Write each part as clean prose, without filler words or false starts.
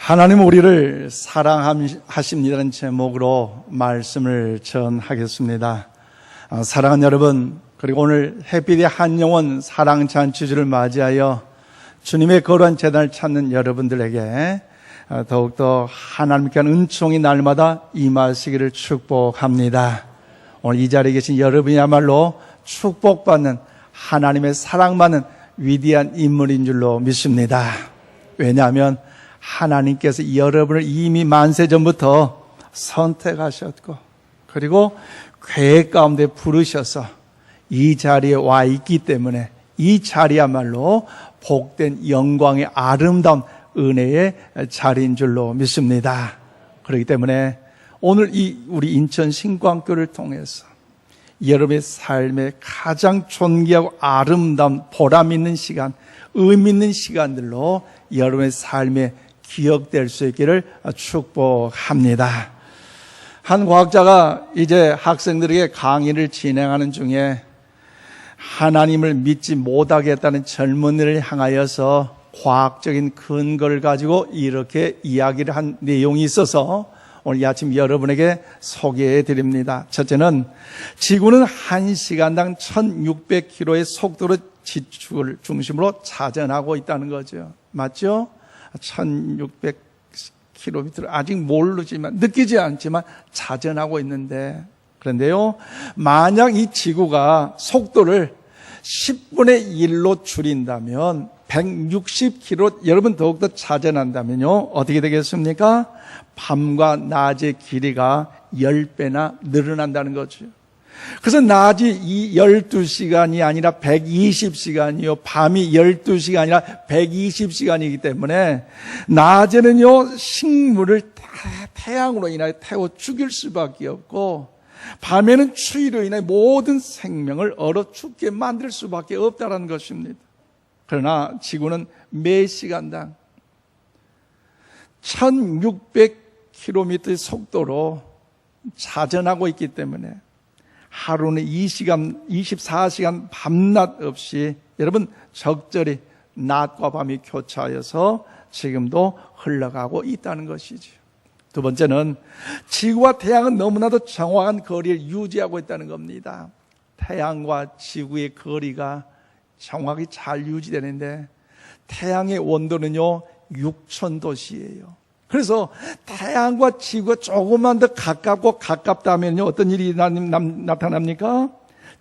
하나님은 우리를 사랑하십니다는 제목으로 말씀을 전하겠습니다. 사랑하는 여러분, 그리고 오늘 해피데이 한영원 사랑잔치주를 맞이하여 주님의 거룩한 제단을 찾는 여러분들에게 더욱더 하나님께 한 은총이 날마다 임하시기를 축복합니다. 오늘 이 자리에 계신 여러분이야말로 축복받는, 하나님의 사랑받는 위대한 인물인 줄로 믿습니다. 왜냐하면 하나님께서 여러분을 이미 만세 전부터 선택하셨고, 그리고 계획 가운데 부르셔서 이 자리에 와 있기 때문에 이 자리야말로 복된 영광의 아름다운 은혜의 자리인 줄로 믿습니다. 그렇기 때문에 오늘 우리 인천 신광교를 통해서 여러분의 삶에 가장 존귀하고 아름다운 보람 있는 시간, 의미 있는 시간들로 여러분의 삶에 기억될 수 있기를 축복합니다. 한 과학자가 이제 학생들에게 강의를 진행하는 중에 하나님을 믿지 못하겠다는 젊은이를 향하여서 과학적인 근거를 가지고 이렇게 이야기를 한 내용이 있어서 오늘 이 아침 여러분에게 소개해 드립니다. 첫째는 지구는 1시간당 1600km의 속도로 지축을 중심으로 자전하고 있다는 거죠. 맞죠? 1600km 아직 모르지만, 느끼지 않지만 자전하고 있는데, 그런데요, 만약 이 지구가 속도를 10분의 1로 줄인다면 160km, 여러분 더욱더 자전한다면요, 어떻게 되겠습니까? 밤과 낮의 길이가 10배나 늘어난다는 거죠. 그래서 낮이 12시간이 아니라 120시간이요, 밤이 12시간이 아니라 120시간이기 때문에 낮에는요, 식물을 태양으로 인하여 태워 죽일 수밖에 없고, 밤에는 추위로 인해 모든 생명을 얼어 죽게 만들 수밖에 없다는 것입니다. 그러나 지구는 매 시간당 1600km의 속도로 자전하고 있기 때문에 하루는 24시간 밤낮 없이 여러분 적절히 낮과 밤이 교차하여서 지금도 흘러가고 있다는 것이죠. 두 번째는 지구와 태양은 너무나도 정확한 거리를 유지하고 있다는 겁니다. 태양과 지구의 거리가 정확히 잘 유지되는데 태양의 온도는요 6000도씨예요. 그래서 태양과 지구가 조금만 더 가깝고 가깝다면요 어떤 일이 나타납니까?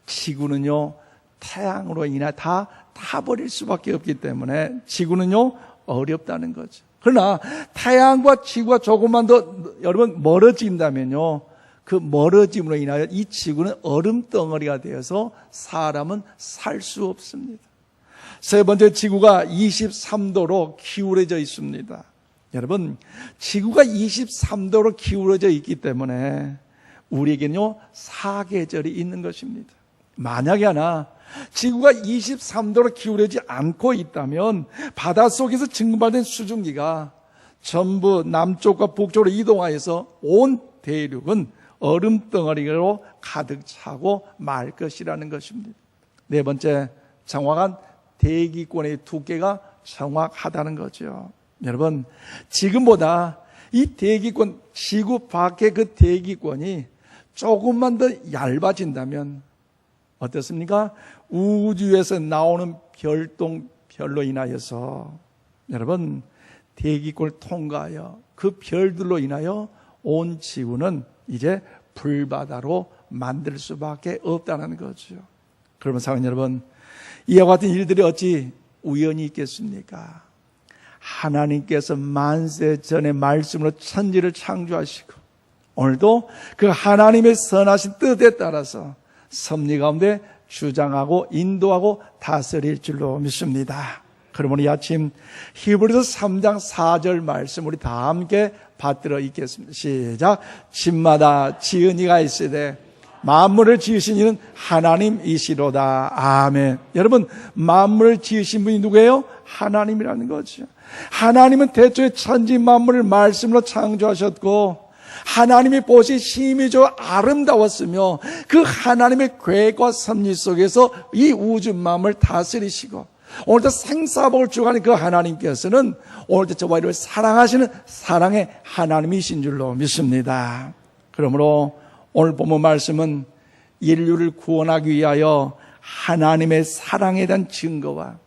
지구는요 태양으로 인해 다 타버릴 수밖에 없기 때문에 지구는요 어렵다는 거죠. 그러나 태양과 지구가 조금만 더 여러분 멀어진다면요, 그 멀어짐으로 인하여 이 지구는 얼음덩어리가 되어서 사람은 살 수 없습니다. 세 번째, 지구가 23도로 기울어져 있습니다. 여러분, 지구가 23도로 기울어져 있기 때문에 우리에게는요 사계절이 있는 것입니다. 만약에 하나 지구가 23도로 기울어지지 않고 있다면 바닷속에서 증발된 수증기가 전부 남쪽과 북쪽으로 이동하여서 온 대륙은 얼음덩어리로 가득 차고 말 것이라는 것입니다. 네 번째, 정확한 대기권의 두께가 정확하다는 거죠. 여러분, 지금보다 이 대기권, 지구 밖의 그 대기권이 조금만 더 얇아진다면 어떻습니까? 우주에서 나오는 별똥별로 인하여서 여러분 대기권을 통과하여 그 별들로 인하여 온 지구는 이제 불바다로 만들 수밖에 없다는 거죠. 그러면 사랑하는 여러분, 이와 같은 일들이 어찌 우연히 있겠습니까? 하나님께서 만세 전의 말씀으로 천지를 창조하시고 오늘도 그 하나님의 선하신 뜻에 따라서 섭리 가운데 주장하고 인도하고 다스릴 줄로 믿습니다. 그러면 이 아침 히브리서 3장 4절 말씀 우리 다 함께 받들어 읽겠습니다. 시작. 집마다 지은 이가 있으되 만물을 지으신 이는 하나님이시로다. 아멘. 여러분, 만물을 지으신 분이 누구예요? 하나님이라는 거죠. 하나님은 태초에 천지 만물을 말씀으로 창조하셨고 하나님이 보시 힘이 좋아 아름다웠으며 그 하나님의 계획과 섭리 속에서 이 우주 만물을 다스리시고 오늘도 생사복을 주관하는 그 하나님께서는 오늘도 저와 이를 사랑하시는 사랑의 하나님이신 줄로 믿습니다. 그러므로 오늘 본문 말씀은 인류를 구원하기 위하여 하나님의 사랑에 대한 증거와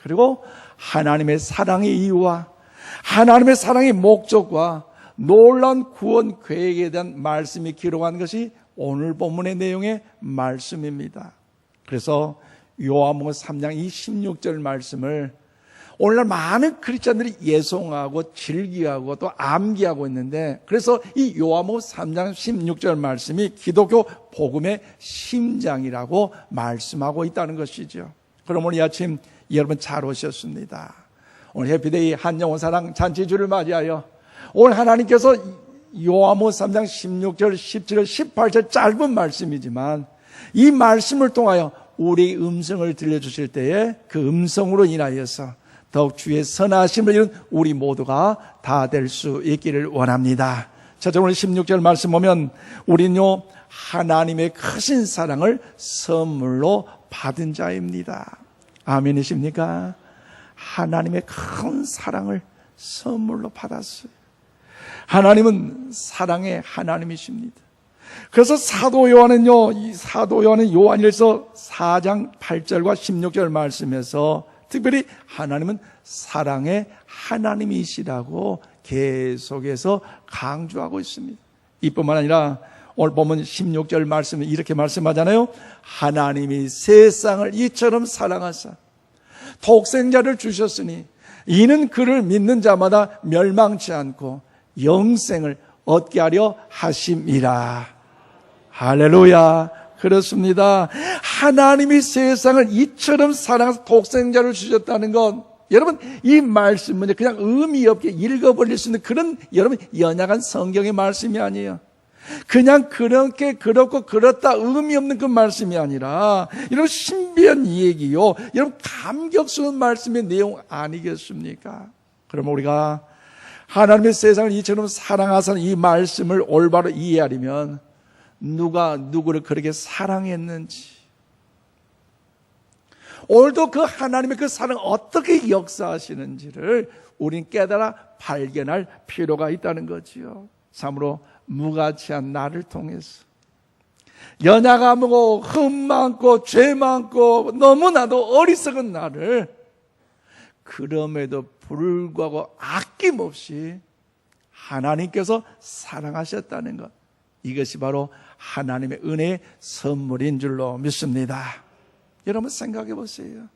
그리고 하나님의 사랑의 이유와 하나님의 사랑의 목적과 놀라운 구원 계획에 대한 말씀이 기록한 것이 오늘 본문의 내용의 말씀입니다. 그래서 요한복음 3장 16절 말씀을 오늘날 많은 크리스찬들이 예송하고 즐기하고 또 암기하고 있는데, 그래서 이 요한복음 3장 16절 말씀이 기독교 복음의 심장이라고 말씀하고 있다는 것이죠. 그럼 오늘 아침 여러분 잘 오셨습니다. 오늘 해피데이 한영원 사랑 잔치주를 맞이하여 오늘 하나님께서 요한복음 3장 16절, 17절, 18절 짧은 말씀이지만 이 말씀을 통하여 우리 음성을 들려주실 때에 그 음성으로 인하여서 더욱 주의 선하심을 이룬 우리 모두가 다 될 수 있기를 원합니다. 자, 오늘 16절 말씀 보면 우리는요 하나님의 크신 사랑을 선물로 받은 자입니다. 아멘이십니까? 하나님의 큰 사랑을 선물로 받았어요. 하나님은 사랑의 하나님이십니다. 그래서 사도 요한은 요한일서 4장 8절과 16절 말씀에서 특별히 하나님은 사랑의 하나님이시라고 계속해서 강조하고 있습니다. 이뿐만 아니라 오늘 보면 16절 말씀은 이렇게 말씀하잖아요. 하나님이 세상을 이처럼 사랑하사 독생자를 주셨으니 이는 그를 믿는 자마다 멸망치 않고 영생을 얻게 하려 하심이라. 할렐루야. 그렇습니다. 하나님이 세상을 이처럼 사랑해서 독생자를 주셨다는 건 여러분 이 말씀은 그냥 의미 없게 읽어버릴 수 있는 그런 여러분 연약한 성경의 말씀이 아니에요. 그냥 그렇게 그렇고 그렇다 의미 없는 그 말씀이 아니라 여러분 신비한 얘기요, 여러분 감격스러운 말씀의 내용 아니겠습니까? 그럼 우리가 하나님의 세상을 이처럼 사랑하사는 이 말씀을 올바로 이해하려면 누가 누구를 그렇게 사랑했는지, 오늘도 그 하나님의 그 사랑 어떻게 역사하시는지를 우린 깨달아 발견할 필요가 있다는 거지요. 참으로 무가치한 나를 통해서 연약하고 흠 많고 죄 많고 너무나도 어리석은 나를 그럼에도 불구하고 아낌없이 하나님께서 사랑하셨다는 것, 이것이 바로 하나님의 은혜의 선물인 줄로 믿습니다. 여러분 생각해 보세요.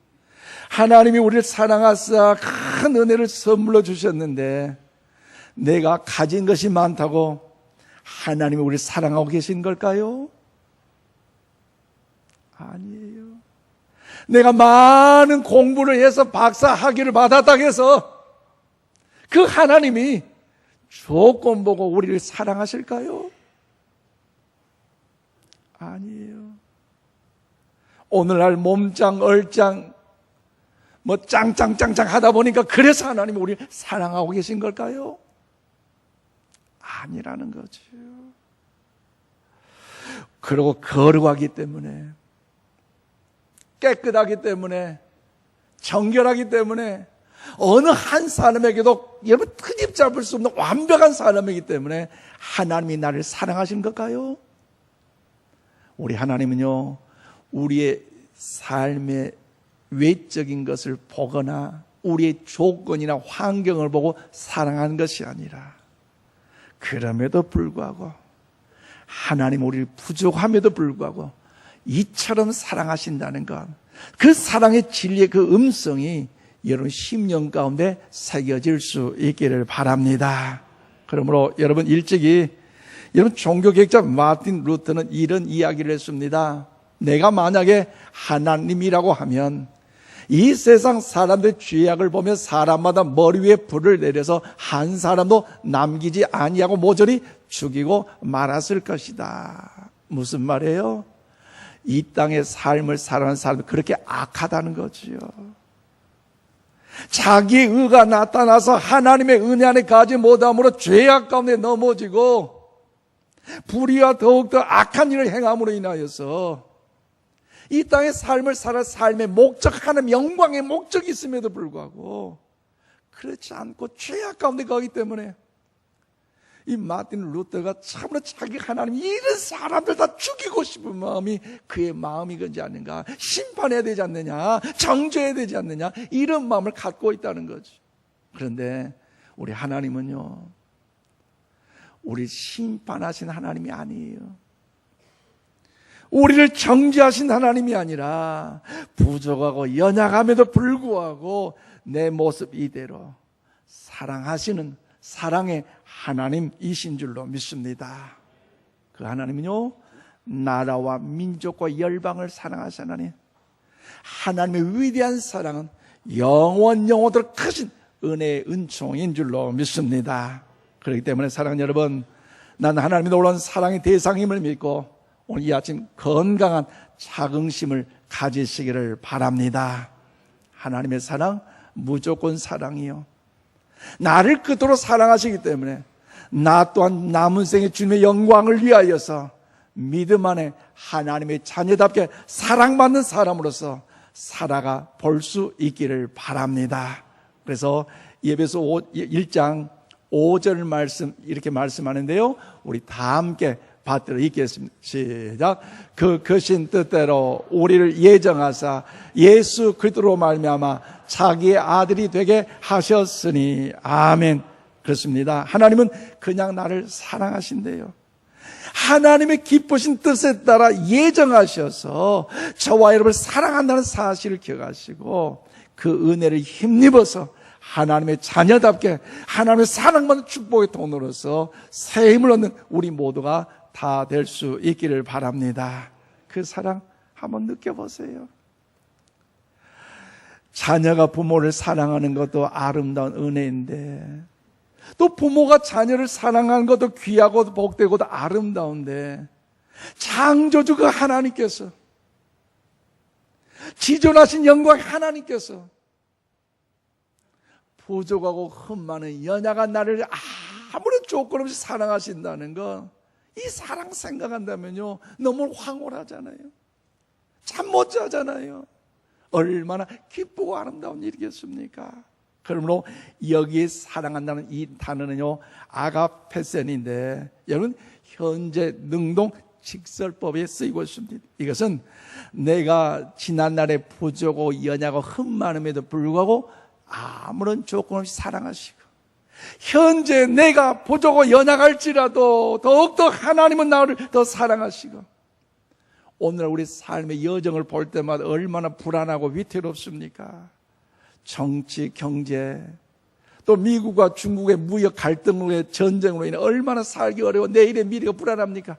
하나님이 우리를 사랑하사 큰 은혜를 선물로 주셨는데 내가 가진 것이 많다고 하나님이 우리를 사랑하고 계신 걸까요? 아니에요. 내가 많은 공부를 해서 박사 학위를 받았다고 해서 그 하나님이 조건 보고 우리를 사랑하실까요? 아니에요. 오늘날 몸짱 얼짱 뭐 짱짱짱짱 하다 보니까 그래서 하나님이 우리를 사랑하고 계신 걸까요? 아니라는 거죠. 그리고 거룩하기 때문에, 깨끗하기 때문에, 정결하기 때문에, 어느 한 사람에게도 여러분 트집 잡을 수 없는 완벽한 사람이기 때문에 하나님이 나를 사랑하신 걸까요? 우리 하나님은요, 우리의 삶의 외적인 것을 보거나 우리의 조건이나 환경을 보고 사랑하는 것이 아니라, 그럼에도 불구하고 하나님 우리를 부족함에도 불구하고 이처럼 사랑하신다는 것, 그 사랑의 진리의 그 음성이 여러분 심령 가운데 새겨질 수 있기를 바랍니다. 그러므로 여러분 일찍이 여러분 종교개혁자 마틴 루터는 이런 이야기를 했습니다. 내가 만약에 하나님이라고 하면 이 세상 사람들의 죄악을 보며 사람마다 머리 위에 불을 내려서 한 사람도 남기지 아니하고 모조리 죽이고 말았을 것이다. 무슨 말이에요? 이 땅의 삶을 살아가는 사람이 그렇게 악하다는 거지요. 자기의 의가 나타나서 하나님의 은혜 안에 가지 못함으로 죄악 가운데 넘어지고 불의와 더욱더 악한 일을 행함으로 인하여서 이 땅의 삶을 살아 삶의 목적, 하나님 영광의 목적이 있음에도 불구하고 그렇지 않고 죄악 가운데 가기 때문에 이 마틴 루터가 참으로 자기 하나님 이런 사람들 다 죽이고 싶은 마음이 그의 마음이건지 아닌가, 심판해야 되지 않느냐, 정죄해야 되지 않느냐, 이런 마음을 갖고 있다는 거죠. 그런데 우리 하나님은요, 우리 심판하신 하나님이 아니에요. 우리를 정죄하신 하나님이 아니라 부족하고 연약함에도 불구하고 내 모습 이대로 사랑하시는 사랑의 하나님이신 줄로 믿습니다. 그 하나님은요, 나라와 민족과 열방을 사랑하신 하나님, 하나님의 위대한 사랑은 영원토록 크신 은혜의 은총인 줄로 믿습니다. 그렇기 때문에 사랑하는 여러분, 나는 하나님의 놀라운 사랑의 대상임을 믿고 오늘 이 아침 건강한 자긍심을 가지시기를 바랍니다. 하나님의 사랑 무조건 사랑이요, 나를 그토록 사랑하시기 때문에 나 또한 남은 생에 주님의 영광을 위하여서 믿음 안에 하나님의 자녀답게 사랑받는 사람으로서 살아가 볼 수 있기를 바랍니다. 그래서 에베소 1장 5절 말씀 이렇게 말씀하는데요, 우리 다 함께 받들어 읽겠습니다. 시작. 그 크신 뜻대로 우리를 예정하사 예수 그리스도로 말미암아 자기의 아들이 되게 하셨으니 아멘. 그렇습니다. 하나님은 그냥 나를 사랑하신대요. 하나님의 기쁘신 뜻에 따라 예정하셔서 저와 여러분을 사랑한다는 사실을 기억하시고 그 은혜를 힘입어서 하나님의 자녀답게 하나님의 사랑받는 축복의 통로로서 새 힘을 얻는 우리 모두가 다 될 수 있기를 바랍니다. 그 사랑 한번 느껴보세요. 자녀가 부모를 사랑하는 것도 아름다운 은혜인데, 또 부모가 자녀를 사랑하는 것도 귀하고 복되고도 아름다운데, 창조주 그 하나님께서, 지존하신 영광 하나님께서 부족하고 흠 많은 연약한 나를 아무런 조건 없이 사랑하신다는 거, 이 사랑 생각한다면요 너무 황홀하잖아요. 잠 못 자잖아요. 얼마나 기쁘고 아름다운 일이겠습니까? 그러므로 여기에 사랑한다는 이 단어는요 아가페센인데, 여러분 현재 능동 직설법에 쓰이고 있습니다. 이것은 내가 지난날에 부족하고 연약하고 흠 많음에도 불구하고 아무런 조건 없이 사랑하시고, 현재 내가 부족하고 연약할지라도 더욱더 하나님은 나를 더 사랑하시고, 오늘 우리 삶의 여정을 볼 때마다 얼마나 불안하고 위태롭습니까? 정치, 경제, 또 미국과 중국의 무역 갈등으로 전쟁으로 인해 얼마나 살기 어려워 내일의 미래가 불안합니까?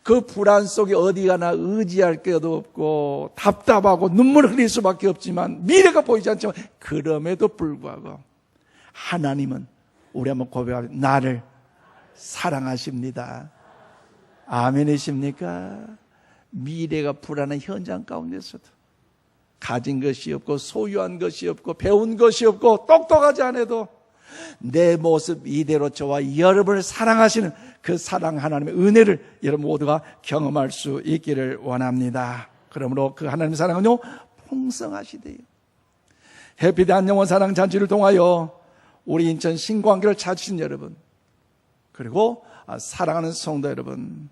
그 불안 속에 어디 가나 의지할 것도 없고 답답하고 눈물을 흘릴 수밖에 없지만 미래가 보이지 않지만, 그럼에도 불구하고 하나님은 우리 한번 고백합니다. 나를 사랑하십니다. 아멘이십니까? 미래가 불안한 현장 가운데서도 가진 것이 없고 소유한 것이 없고 배운 것이 없고 똑똑하지 않아도 내 모습 이대로 저와 여러분을 사랑하시는 그 사랑 하나님의 은혜를 여러분 모두가 경험할 수 있기를 원합니다. 그러므로 그 하나님의 사랑은요 풍성하시대요. 해피대한 영원 사랑 잔치를 통하여 우리 인천 신광교를 찾으신 여러분, 그리고 사랑하는 성도 여러분,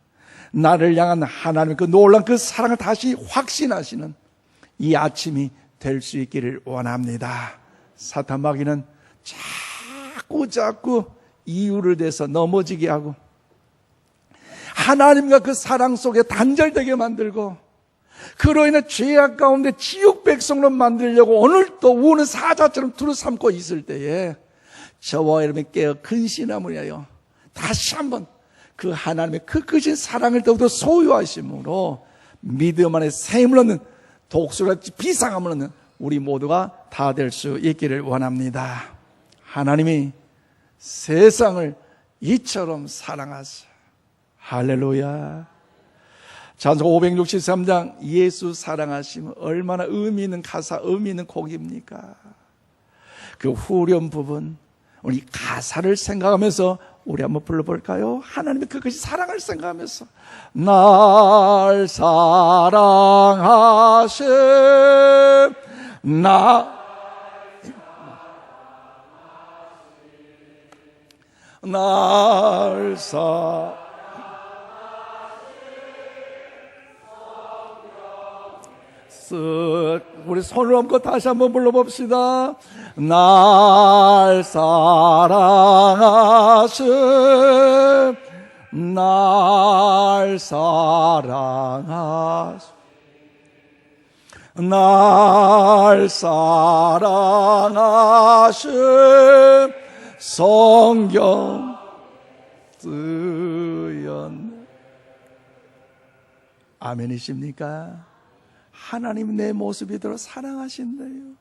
나를 향한 하나님의 그 놀라운 그 사랑을 다시 확신하시는 이 아침이 될 수 있기를 원합니다. 사탄 마귀는 자꾸 이유를 대서 넘어지게 하고 하나님과 그 사랑 속에 단절되게 만들고, 그로 인해 죄악 가운데 지옥 백성으로 만들려고 오늘도 우는 사자처럼 두루삼고 있을 때에 저와 여러분이 깨어 근신함을 위하여 다시 한번 그 하나님의 그 크신 사랑을 더욱더 소유하심으로 믿음 안에 새 힘을 얻는, 독수리같이 비상함을 얻는 우리 모두가 다 될 수 있기를 원합니다. 하나님이 세상을 이처럼 사랑하사. 할렐루야. 찬송 563장 예수 사랑하심, 얼마나 의미 있는 가사, 의미 있는 곡입니까? 그 후렴 부분, 우리 가사를 생각하면서 우리 한번 불러볼까요? 하나님의 그것이 사랑을 생각하면서 날 사랑하심 날 우리 손을 얹고 다시 한번 불러봅시다. 날 사랑하심 날 사랑하심 날 사랑하심 성경 쓰였네. 아멘이십니까? 하나님 내 모습이대로 사랑하신대요.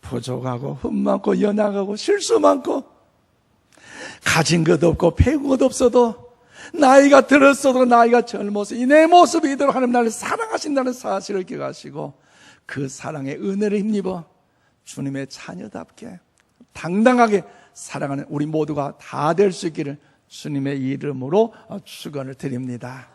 부족하고 흠 많고 연약하고 실수 많고 가진 것 없고 배운 것 없어도 나이가 들었어도 나이가 젊어서 내 모습이 이대로 하나님 나를 사랑하신다는 사실을 기억하시고 그 사랑의 은혜를 힘입어 주님의 자녀답게 당당하게 사랑하는 우리 모두가 다 될 수 있기를 주님의 이름으로 축원을 드립니다.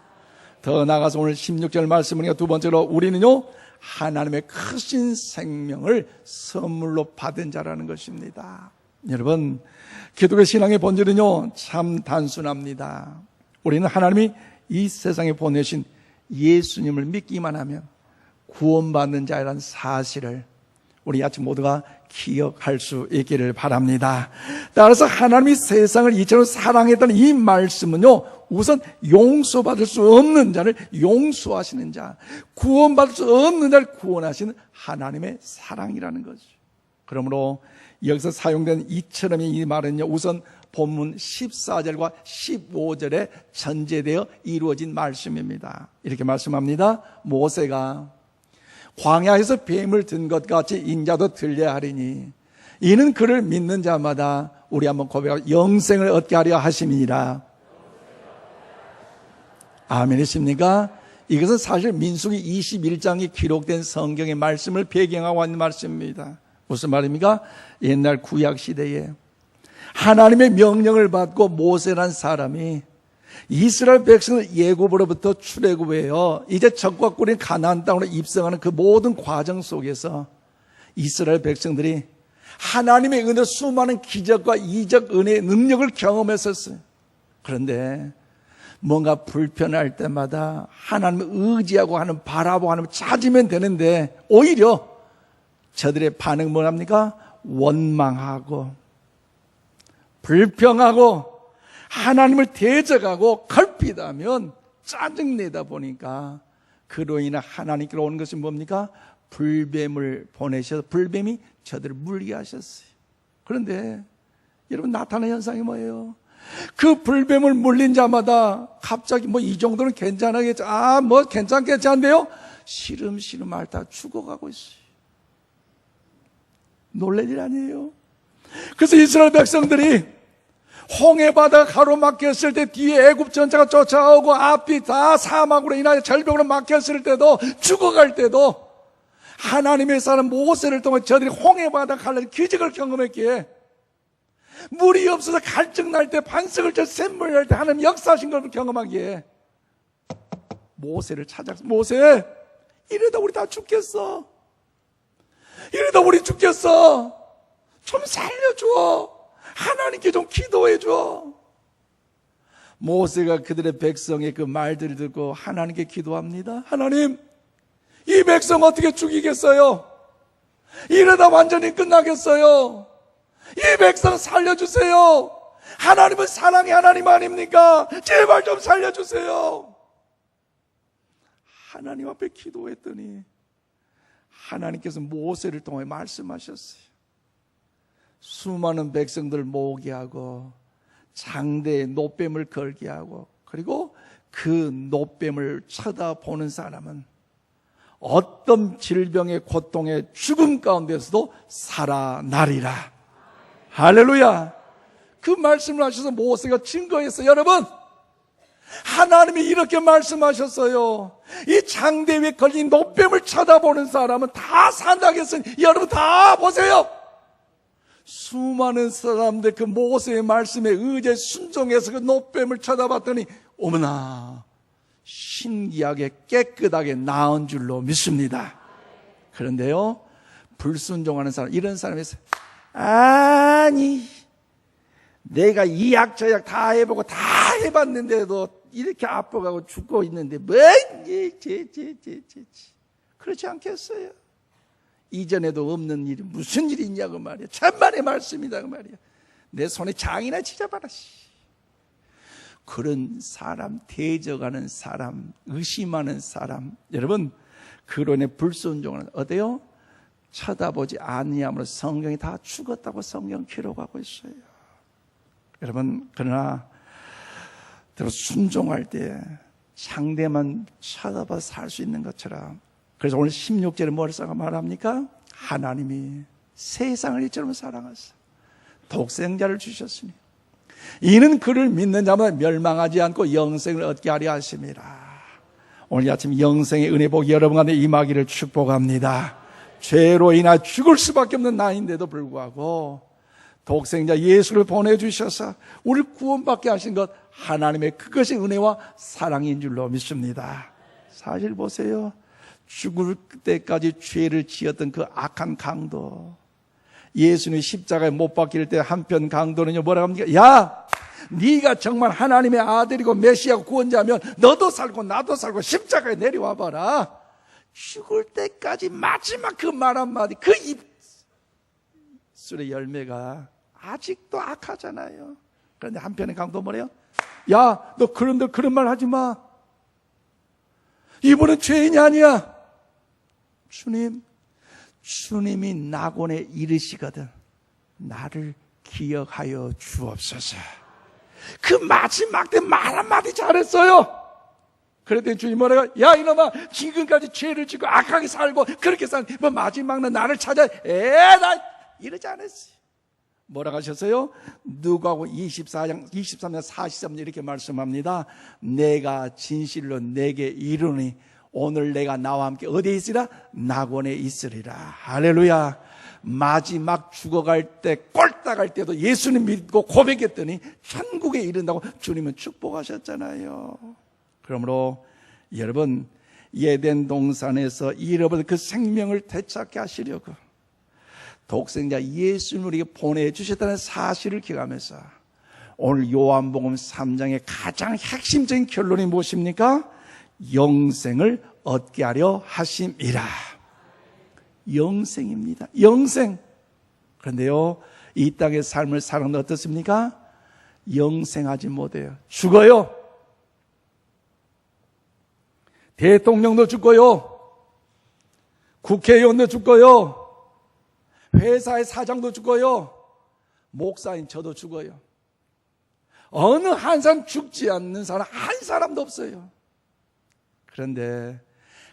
더 나아가서 오늘 16절 말씀은 두 번째로 우리는요 하나님의 크신 생명을 선물로 받은 자라는 것입니다. 여러분, 기독교 신앙의 본질은요 참 단순합니다. 우리는 하나님이 이 세상에 보내신 예수님을 믿기만 하면 구원받는 자라는 사실을 우리 아침 모두가 기억할 수 있기를 바랍니다. 따라서 하나님이 세상을 이처럼 사랑했다는 이 말씀은요 우선 용서받을 수 없는 자를 용서하시는 자, 구원받을 수 없는 자를 구원하시는 하나님의 사랑이라는 거죠. 그러므로 여기서 사용된 이처럼 이 말은요 우선 본문 14절과 15절에 전제되어 이루어진 말씀입니다. 이렇게 말씀합니다. 모세가 광야에서 뱀을 든 것 같이 인자도 들려야 하리니 이는 그를 믿는 자마다 우리 한번 고백하고 영생을 얻게 하려 하심이니라. 아멘이십니까? 이것은 사실 민수기 21장에 기록된 성경의 말씀을 배경하고 있는 말씀입니다. 무슨 말입니까? 옛날 구약 시대에 하나님의 명령을 받고 모세란 사람이 이스라엘 백성을 예굽으로부터 출애굽해요 이제 적과 꿀인 가나안 땅으로 입성하는 그 모든 과정 속에서 이스라엘 백성들이 하나님의 은혜 수많은 기적과 이적 은혜의 능력을 경험했었어요. 그런데 뭔가 불편할 때마다 하나님을 의지하고 하는 바라보고 하는 찾으면 되는데 오히려 저들의 반응은 뭐랍니까? 원망하고 불평하고 하나님을 대적하고 걸핏하면 짜증내다 보니까 그로 인해 하나님께로 오는 것이 뭡니까? 불뱀을 보내셔서 불뱀이 저들을 물게 하셨어요. 그런데 여러분 나타나는 현상이 뭐예요? 그 불뱀을 물린 자마다 갑자기 이 정도는 괜찮아겠죠. 괜찮겠지 한데요. 시름시름 앓다 죽어가고 있어요. 놀랄 일 아니에요. 그래서 이스라엘 백성들이 홍해바다가 가로막혔을 때 뒤에 애굽 전차가 쫓아오고 앞이 다 사막으로 인하여 절벽으로 막혔을 때도 죽어갈 때도 하나님의 사람 모세를 통해 저들이 홍해바다 갈라진 기적을 경험했기에 물이 없어서 갈증 날 때 반석을 쳐 샘물 날 때 하나님 역사하신 걸 경험하기에 모세를 찾아서 모세 이러다 우리 다 죽겠어. 이러다 우리 죽겠어. 좀 살려줘. 하나님께 좀 기도해줘. 모세가 그들의 백성의 그 말들을 듣고 하나님께 기도합니다. 하나님, 이 백성 어떻게 죽이겠어요? 이러다 완전히 끝나겠어요. 이 백성 살려주세요. 하나님은 사랑의 하나님 아닙니까? 제발 좀 살려주세요. 하나님 앞에 기도했더니 하나님께서 모세를 통해 말씀하셨어요. 수많은 백성들을 모으게 하고 장대에 놋뱀을 걸게 하고 그리고 그 놋뱀을 쳐다보는 사람은 어떤 질병의 고통의 죽음 가운데서도 살아나리라. 할렐루야. 그 말씀을 하셔서 모세가 증거했어요. 여러분, 하나님이 이렇게 말씀하셨어요. 이 장대 위에 걸린 놋뱀을 쳐다보는 사람은 다 산다고 했으니 여러분 다 보세요. 수많은 사람들 그 모세의 말씀에 의지해 순종해서 그 노뱀을 쳐다봤더니 어머나 신기하게 깨끗하게 나은 줄로 믿습니다. 그런데요, 불순종하는 사람, 이런 사람이 있어요. 아니 내가 이 약 저 약 다 해보고 다 해봤는데도 이렇게 아파가고 죽고 있는데 그렇지 않겠어요? 이전에도 없는 일이 무슨 일이 있냐고 말이야. 천만의 말씀이다 그 말이야. 내 손에 장이나 치자봐라. 그런 사람, 대적하는 사람, 의심하는 사람, 여러분 그로 인해 불순종은 어때요? 쳐다보지 아니함으로 성경이 다 죽었다고 성경 기록하고 있어요. 여러분, 그러나 순종할 때 상대만 쳐다봐 살 수 있는 것처럼, 그래서 오늘 16절에 뭐라고 말합니까? 하나님이 세상을 이처럼 사랑하사 독생자를 주셨으니 이는 그를 믿는 자마다 멸망하지 않고 영생을 얻게 하려 하심이라. 오늘 아침 영생의 은혜 복이 여러분 가운데 임하기를 축복합니다. 죄로 인하 죽을 수밖에 없는 나인데도 불구하고 독생자 예수를 보내주셔서 우리를 구원받게 하신 것, 하나님의 그것이 은혜와 사랑인 줄로 믿습니다. 사실 보세요, 죽을 때까지 죄를 지었던 그 악한 강도, 예수님 십자가에 못 박힐 때 한편 강도는요 뭐라고 합니까? 야, 네가 정말 하나님의 아들이고 메시아고 구원자면 너도 살고 나도 살고 십자가에 내려와 봐라. 죽을 때까지 마지막 그 말 한마디, 그 입술의 열매가 아직도 악하잖아요. 그런데 한편의 강도 뭐래요? 야, 너 그런 말 하지 마. 이분은 죄인이 아니야. 주님이 낙원에 이르시거든 나를 기억하여 주옵소서. 그 마지막 때 말 한마디 잘했어요. 그랬더니 주님 뭐라고? 야 이놈아, 지금까지 죄를 짓고 악하게 살고 그렇게 뭐 마지막은 나를 찾아 나 이러지 않았어요. 뭐라고 하셨어요? 누가복음 23장 43절 이렇게 말씀합니다. 내가 진실로 내게 이르니 오늘 내가 나와 함께 어디에 있으리라? 낙원에 있으리라. 할렐루야. 마지막 죽어갈 때, 꼴딱할 때도 예수님 믿고 고백했더니 천국에 이른다고 주님은 축복하셨잖아요. 그러므로 여러분, 에덴 동산에서 잃어버린 그 생명을 되찾게 하시려고 독생자 예수님을 우리에게 보내주셨다는 사실을 기억하면서 오늘 요한복음 3장의 가장 핵심적인 결론이 무엇입니까? 영생을 얻게 하려 하심이라. 영생입니다. 영생. 그런데요, 이 땅의 삶을 살아가는 어떻습니까? 영생하지 못해요. 죽어요. 대통령도 죽고요, 국회의원도 죽고요, 회사의 사장도 죽어요, 목사인 저도 죽어요. 어느 한 사람 죽지 않는 사람 한 사람도 없어요. 그런데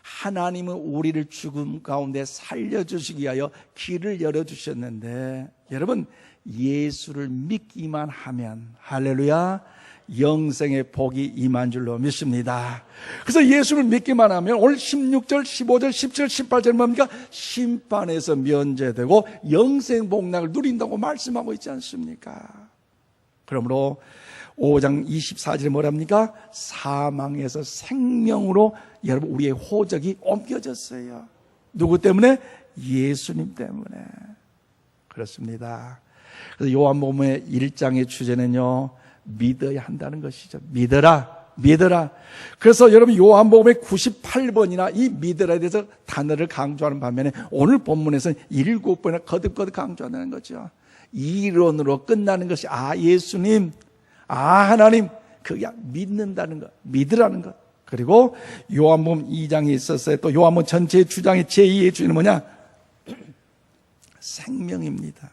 하나님은 우리를 죽음 가운데 살려주시기 위하여 길을 열어주셨는데, 여러분 예수를 믿기만 하면 할렐루야 영생의 복이 임한 줄로 믿습니다. 그래서 예수를 믿기만 하면 오늘 16절, 15절, 17절, 18절 뭡니까? 심판에서 면제되고 영생 복락을 누린다고 말씀하고 있지 않습니까? 그러므로 5장 24절에 뭐랍니까? 사망에서 생명으로 여러분 우리의 호적이 옮겨졌어요. 누구 때문에? 예수님 때문에. 그렇습니다. 그래서 요한복음의 1장의 주제는요, 믿어야 한다는 것이죠. 믿어라, 믿어라. 그래서 여러분 요한복음의 98번이나 이 믿으라에 대해서 단어를 강조하는 반면에 오늘 본문에서는 7번이나 거듭거듭 강조한다는 거죠. 이론으로 끝나는 것이 예수님, 하나님, 그게 믿는다는 것, 믿으라는 것. 그리고 요한복음 2장에 있었어요. 또 요한복음 전체의 주장의 제2의 주제는 뭐냐? 생명입니다.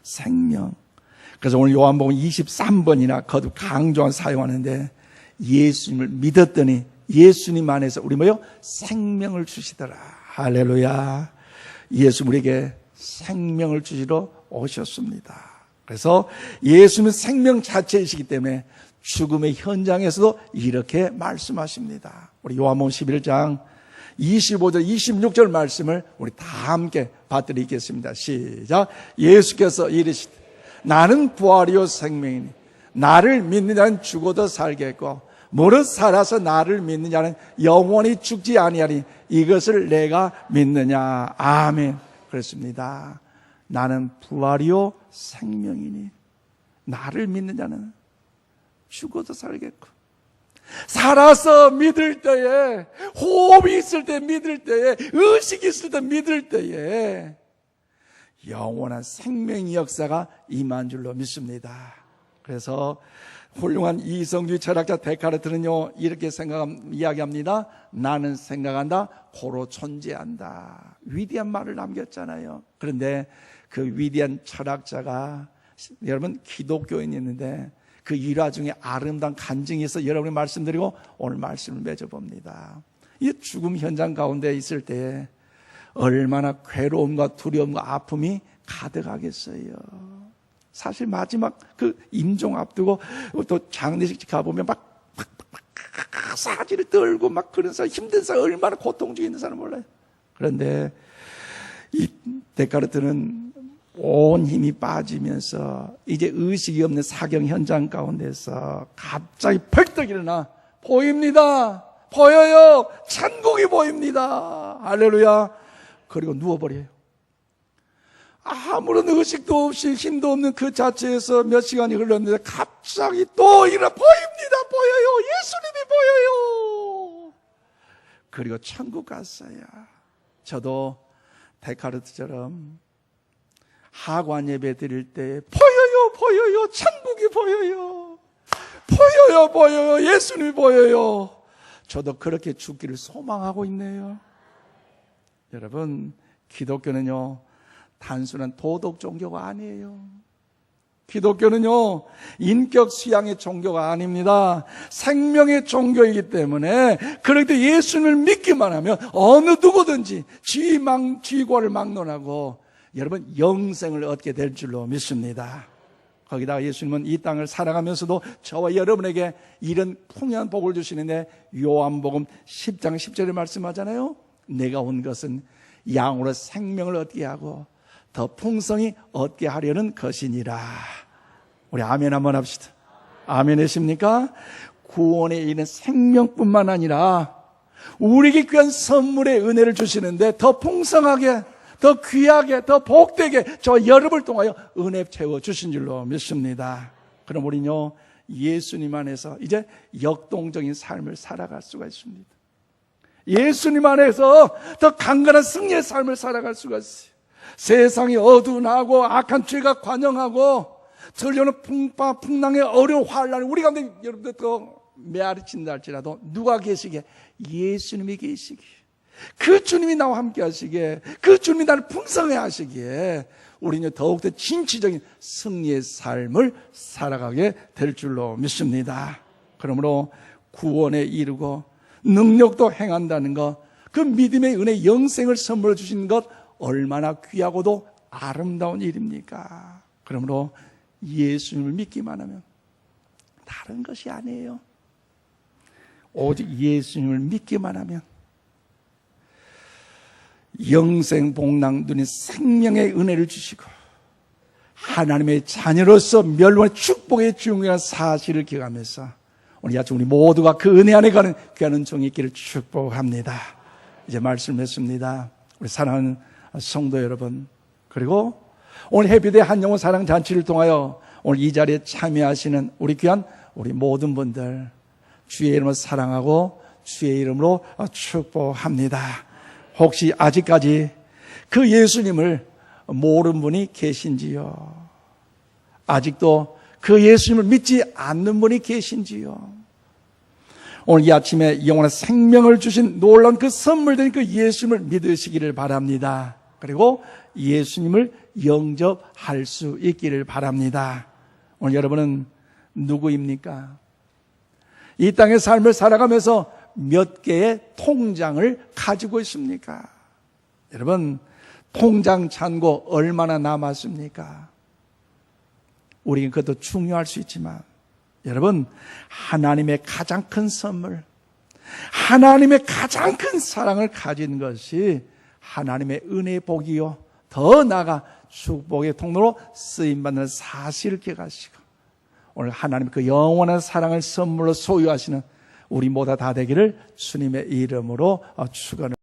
생명. 그래서 오늘 요한복음 23번이나 거듭 강조한 사용하는데, 예수님을 믿었더니 예수님 안에서 우리 뭐요? 생명을 주시더라. 할렐루야. 예수 우리에게 생명을 주시러 오셨습니다. 그래서 예수님은 생명 자체이시기 때문에 죽음의 현장에서도 이렇게 말씀하십니다. 우리 요한복음 11장 25절, 26절 말씀을 우리 다 함께 받들이겠습니다. 시작. 예수께서 이르시되 나는 부활이요 생명이니 나를 믿는 자는 죽어도 살겠고 무릇 살아서 나를 믿는 자는 영원히 죽지 아니하니 이것을 내가 믿느냐. 아멘. 그렇습니다. 나는 부활이요 생명이니 나를 믿는 자는 죽어도 살겠고 살아서 믿을 때에, 호흡이 있을 때 믿을 때에, 의식이 있을 때 믿을 때에 영원한 생명의 역사가 임한 줄로 믿습니다. 그래서 훌륭한 이성주의 철학자 데카르트는요 이렇게 이야기합니다. 나는 생각한다, 고로 존재한다. 위대한 말을 남겼잖아요. 그런데 그 위대한 철학자가 여러분 기독교인이었는데 그 일화 중에 아름다운 간증이 있어 여러분이 말씀드리고 오늘 말씀을 맺어봅니다. 이 죽음 현장 가운데 있을 때 얼마나 괴로움과 두려움과 아픔이 가득하겠어요. 사실 마지막 그 임종 앞두고 또 장례식 가보면 막 사지를 떨고 막 그런 사람, 힘든 사람, 얼마나 고통 중에 있는 사람 몰라요. 그런데 이 데카르트는 온 힘이 빠지면서 이제 의식이 없는 사경 현장 가운데서 갑자기 펄떡 일어나 보입니다. 보여요. 천국이 보입니다. 할렐루야. 그리고 누워버려요. 아무런 의식도 없이 힘도 없는 그 자체에서 몇 시간이 흘렀는데 갑자기 또 일어나 보입니다. 보여요. 예수님이 보여요. 그리고 천국 갔어요. 저도 데카르트처럼 하관 예배 드릴 때 보여요. 천국이 보여요. 보여요. 예수님이 보여요. 저도 그렇게 죽기를 소망하고 있네요. 여러분, 기독교는요 단순한 도덕 종교가 아니에요. 기독교는요 인격 수양의 종교가 아닙니다. 생명의 종교이기 때문에 그럴 때 예수님을 믿기만 하면 어느 누구든지 죄과를 막론하고 여러분 영생을 얻게 될 줄로 믿습니다. 거기다가 예수님은 이 땅을 살아가면서도 저와 여러분에게 이런 풍요한 복을 주시는데 요한복음 10장 10절에 말씀하잖아요. 내가 온 것은 양으로 생명을 얻게 하고 더 풍성히 얻게 하려는 것이니라. 우리 아멘 한번 합시다. 아멘 하십니까? 구원에 이르는 생명뿐만 아니라 우리에게 귀한 선물의 은혜를 주시는데 더 풍성하게, 더 귀하게, 더 복되게 저 여름을 통하여 은혜 채워주신 줄로 믿습니다. 그럼 우리는요 예수님 안에서 이제 역동적인 삶을 살아갈 수가 있습니다. 예수님 안에서 더 강건한 승리의 삶을 살아갈 수가 있어요. 세상이 어두운하고 악한 죄가 관영하고 들려오는 풍랑의 어려운 환란이 우리 가운데 여러분들 또 메아리친다 할지라도 누가 계시기에? 예수님이 계시기에, 그 주님이 나와 함께 하시기에, 그 주님이 나를 풍성해 하시기에 우리는 더욱더 진취적인 승리의 삶을 살아가게 될 줄로 믿습니다. 그러므로 구원에 이르고 능력도 행한다는 것, 그 믿음의 은혜 영생을 선물해 주신 것 얼마나 귀하고도 아름다운 일입니까? 그러므로 예수님을 믿기만 하면 다른 것이 아니에요. 오직 예수님을 믿기만 하면 영생 복락 누린 생명의 은혜를 주시고 하나님의 자녀로서 멸망의 축복의 중요한 사실을 기억하면서 오늘 아침 우리 모두가 그 은혜 안에 가는 귀한 은총이 있기를 축복합니다. 이제 말씀했습니다. 우리 사랑하는 성도 여러분, 그리고 오늘 해피데이 한영혼 사랑 잔치를 통하여 오늘 이 자리에 참여하시는 우리 귀한 우리 모든 분들 주의 이름으로 사랑하고 주의 이름으로 축복합니다. 혹시 아직까지 그 예수님을 모르는 분이 계신지요? 아직도 그 예수님을 믿지 않는 분이 계신지요? 오늘 이 아침에 영원한 생명을 주신 놀라운 그 선물된 그 예수님을 믿으시기를 바랍니다. 그리고 예수님을 영접할 수 있기를 바랍니다. 오늘 여러분은 누구입니까? 이 땅의 삶을 살아가면서 몇 개의 통장을 가지고 있습니까? 여러분, 통장 잔고 얼마나 남았습니까? 우리는 그것도 중요할 수 있지만 여러분, 하나님의 가장 큰 선물, 하나님의 가장 큰 사랑을 가진 것이 하나님의 은혜의 복이요, 더 나아가 축복의 통로로 쓰임받는 사실을 기억하시고, 오늘 하나님 그 영원한 사랑을 선물로 소유하시는 우리 모두 다 되기를 주님의 이름으로 축원합니다.